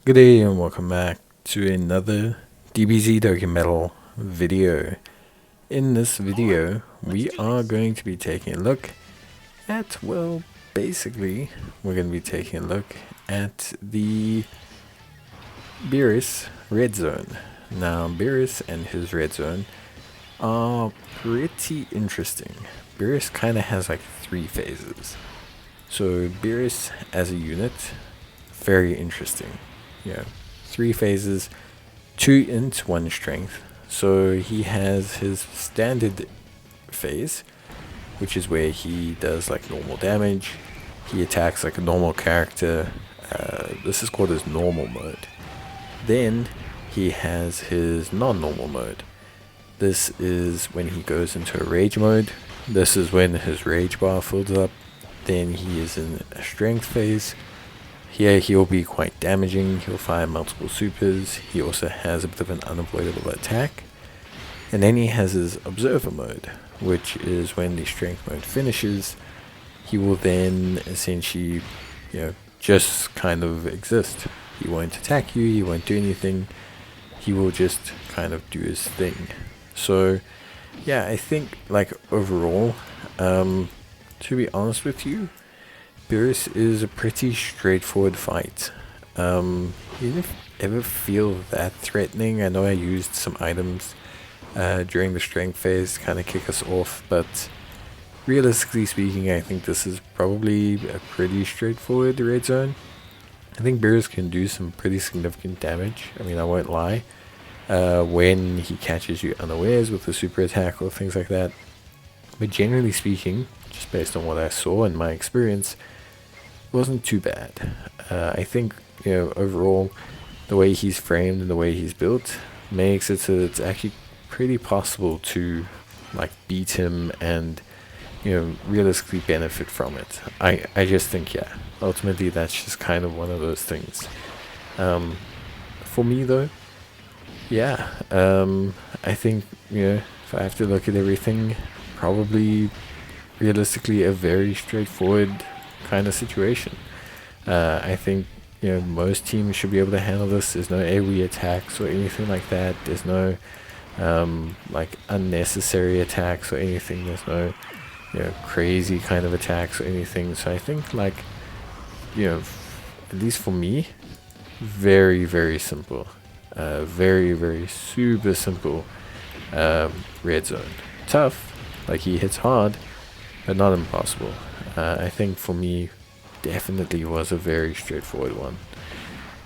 Good day and welcome back to another DBZ Dokkan Metal video. In this video, we are going to be taking a look at, well, basically, we're going to be taking a look at the Beerus Red Zone. Now, Beerus and his Red Zone are pretty interesting. Beerus kind of has like three phases. So, Beerus as a unit, very interesting. Yeah, three phases, 2 int, 1 strength. So he has his standard phase, which is where he does like normal damage. He attacks like a normal character. This is called his normal mode. Then he has his non-normal mode. This is when he goes into a rage mode. This is when his rage bar fills up. Then he is in a strength phase. Here he'll be quite damaging, he'll fire multiple supers, he also has a bit of an unavoidable attack. And then he has his observer mode, which is when the strength mode finishes, he will then essentially, just kind of exist. He won't attack you, he won't do anything, he will just kind of do his thing. So, yeah, I think like overall, to be honest with you, Beerus is a pretty straightforward fight. You didn't ever feel that threatening. I know I used some items during the strength phase to kind of kick us off, but realistically speaking, I think this is probably a pretty straightforward red zone. I think Beerus can do some pretty significant damage. I mean, I won't lie. When he catches you unawares with a super attack or things like that. But generally speaking, just based on what I saw and my experience, wasn't too bad. I think, overall, the way he's framed and the way he's built makes it so that it's actually pretty possible to like beat him and, realistically benefit from it. I just think, yeah, ultimately that's just kind of one of those things. For me though, yeah, I think, if I have to look at everything, probably realistically a very straightforward kind of situation. I think most teams should be able to handle this. There's no AoE attacks or anything like that. There's no like unnecessary attacks or anything. There's no crazy kind of attacks or anything. So I think like at least for me, very very simple, very very super simple red zone. Tough, like he hits hard, but not impossible. I think for me, definitely was a very straightforward one.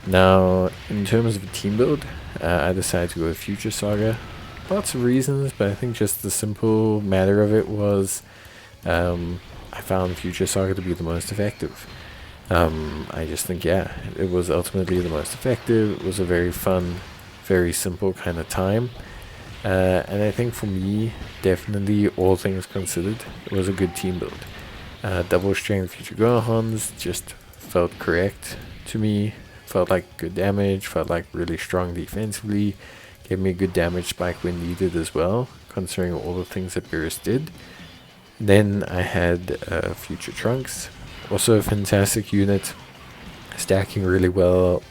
Now, in terms of a team build, I decided to go with Future Saga. Lots of reasons, but I think just the simple matter of it was I found Future Saga to be the most effective. I just think, yeah, it was ultimately the most effective. It was a very fun, very simple kind of time. And I think for me, definitely all things considered, it was a good team build. Double strength Future Gohans just felt correct to me. Felt like good damage, felt like really strong defensively. Gave me a good damage spike when needed as well, considering all the things that Beerus did. Then I had Future Trunks, also a fantastic unit, stacking really well,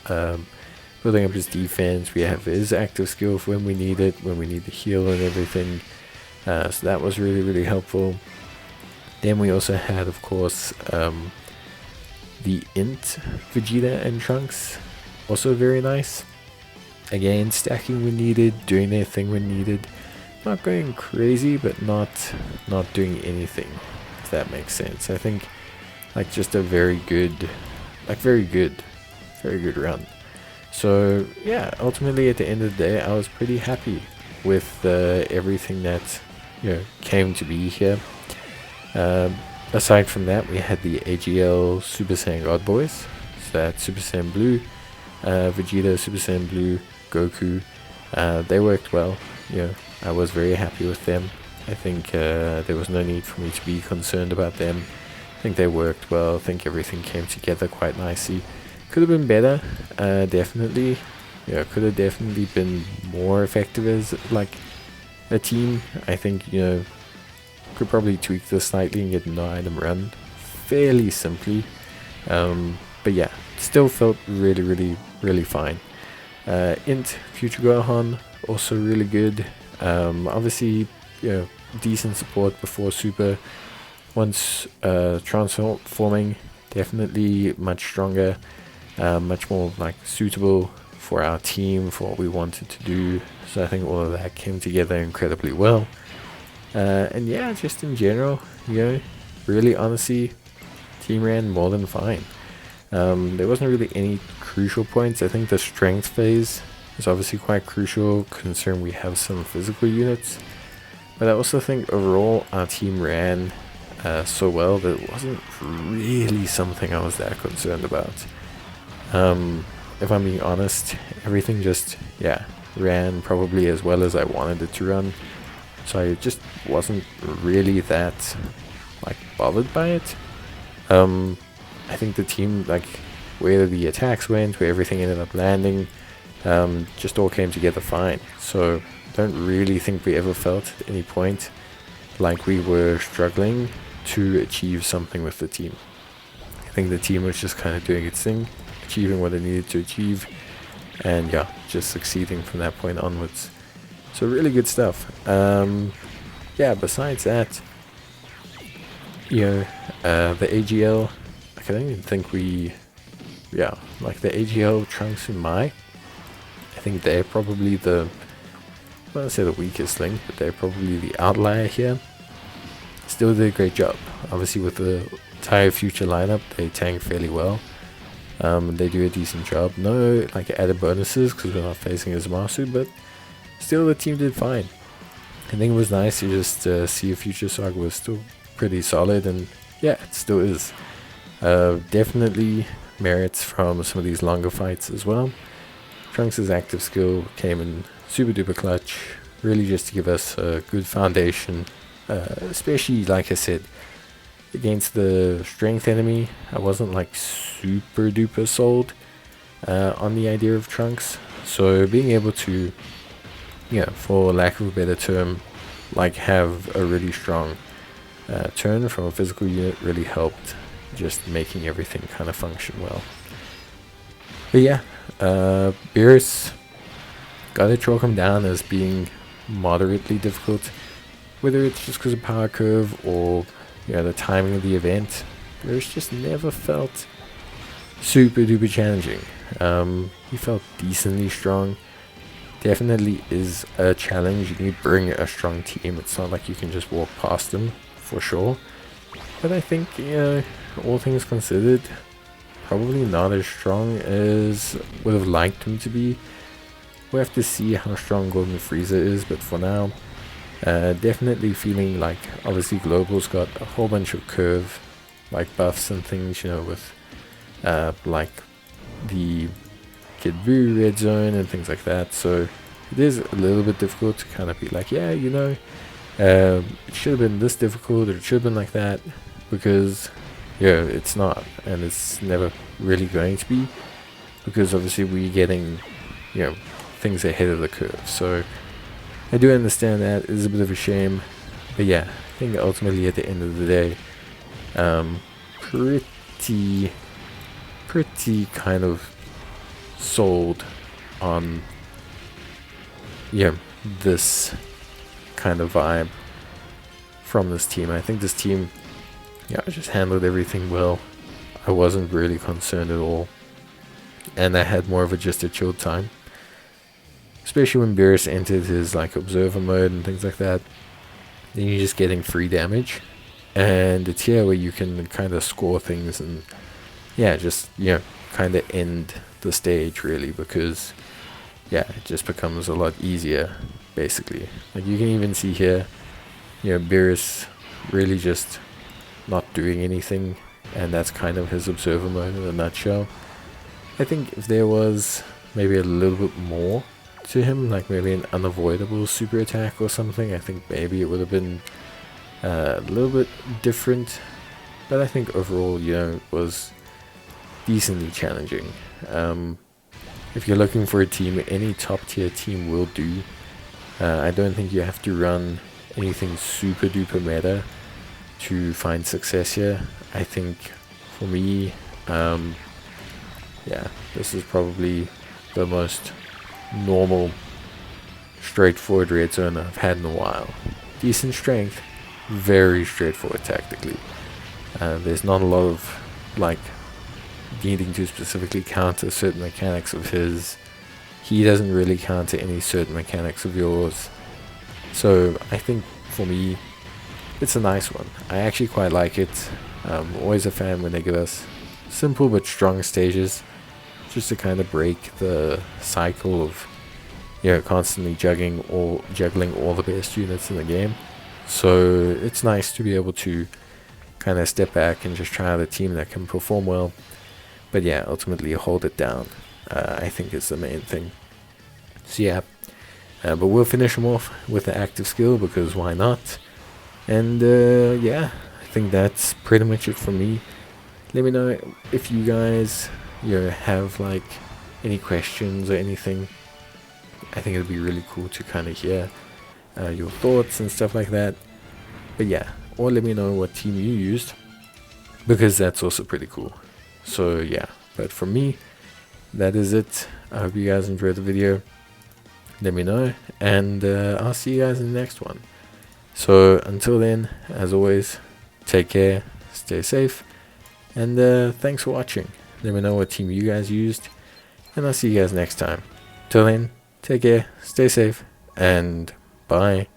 building up his defense. We have his active skill for when we need it, when we need the heal and everything. So that was really really helpful. Then we also had, of course, the Int Vegeta and Trunks, also very nice. Again, stacking when needed, doing their thing when needed. Not going crazy, but not doing anything, if that makes sense. I think, like, just a very good run. So, yeah, ultimately at the end of the day, I was pretty happy with everything that, came to be here. Aside from that, we had the AGL Super Saiyan God Boys. So that's Super Saiyan Blue, Vegeta, Super Saiyan Blue, Goku. They worked well. I was very happy with them. I think there was no need for me to be concerned about them. I think they worked well. I think everything came together quite nicely. Could have been better, definitely. Could have definitely been more effective as like a team. I think could probably tweak this slightly and get an item run fairly simply. But yeah, still felt really fine. Int Future Gohan also really good. Obviously, decent support before Super. Once transforming, definitely much stronger, much more like suitable for our team, for what we wanted to do. So I think all of that came together incredibly well. And yeah, just in general, really honestly, team ran more than fine. There wasn't really any crucial points. I think the strength phase is obviously quite crucial considering we have some physical units. But I also think overall our team ran so well that it wasn't really something I was that concerned about. If I'm being honest, everything just, ran probably as well as I wanted it to run. So I just wasn't really that, bothered by it. I think the team, where the attacks went, where everything ended up landing, just all came together fine. So don't really think we ever felt at any point like we were struggling to achieve something with the team. I think the team was just kind of doing its thing, achieving what it needed to achieve, and just succeeding from that point onwards. So really good stuff. Besides that, the AGL, I don't even think the AGL, Trunks and Mai, I think they're probably I won't say the weakest link, but they're probably the outlier here. Still did a great job. Obviously with the entire future lineup, they tank fairly well. They do a decent job. No added bonuses because we're not facing as Zamasu, but still the team did fine. I think it was nice to just see a Future Saga was still pretty solid, and it still is. Definitely merits from some of these longer fights as well. Trunks' active skill came in super duper clutch, really just to give us a good foundation, especially like I said, against the strength enemy. I wasn't super duper sold on the idea of Trunks, so being able to, for lack of a better term, have a really strong turn from a physical unit really helped, just making everything kind of function well. But Beerus, gotta chalk him down as being moderately difficult, whether it's just because of power curve or the timing of the event. Beerus just never felt super duper challenging. He felt decently strong. Definitely is a challenge. You need to bring a strong team. It's not like you can just walk past them, for sure. But I think, all things considered, probably not as strong as would have liked him to be. We'll have to see how strong Golden Frieza is, but for now, definitely feeling like, obviously Global's got a whole bunch of curve, buffs and things, with, the Kid Buu red zone and things like that. So it is a little bit difficult to kind of be like, it should have been this difficult, or it should have been like that, because it's not, and it's never really going to be, because obviously we're getting things ahead of the curve. So I do understand that. It is a bit of a shame, but I think ultimately at the end of the day, pretty kind of sold on this kind of vibe from this team. I think this team just handled everything well. I wasn't really concerned at all, and I had more of just a chilled time, especially when Beerus entered his observer mode and things like that. Then you're just getting free damage, and it's here where you can kind of score things and just kind of end the stage, really, because it just becomes a lot easier, basically. You can even see here, Beerus really just not doing anything, and that's kind of his observer mode in a nutshell. I think if there was maybe a little bit more to him, maybe an unavoidable super attack or something, I think maybe it would have been a little bit different. But I think overall, it was decently challenging. If you're looking for a team, any top tier team will do. I don't think you have to run anything super duper meta to find success here. I think for me, yeah, this is probably the most normal, straightforward red zone I've had in a while. Decent strength, very straightforward tactically. There's not a lot of like needing to specifically counter certain mechanics of his. He doesn't really counter any certain mechanics of yours. So I think for me, it's a nice one. I actually quite like it. Always a fan when they give us simple but strong stages, just to kind of break the cycle of constantly juggling all the best units in the game. So it's nice to be able to kind of step back and just try out a team that can perform well, but yeah, ultimately hold it down. I think is the main thing. So yeah, but we'll finish them off with the active skill because why not? And yeah, I think that's pretty much it for me. Let me know if you guys have like any questions or anything. I think it'd be really cool to kind of hear your thoughts and stuff like that. But yeah, or let me know what team you used, because that's also pretty cool. So yeah, but for me, that is it. I hope you guys enjoyed the video. Let me know, and I'll see you guys in the next one. So until then, as always, take care, stay safe, and thanks for watching. Let me know what team you guys used, and I'll see you guys next time. Till then, take care, stay safe, and bye.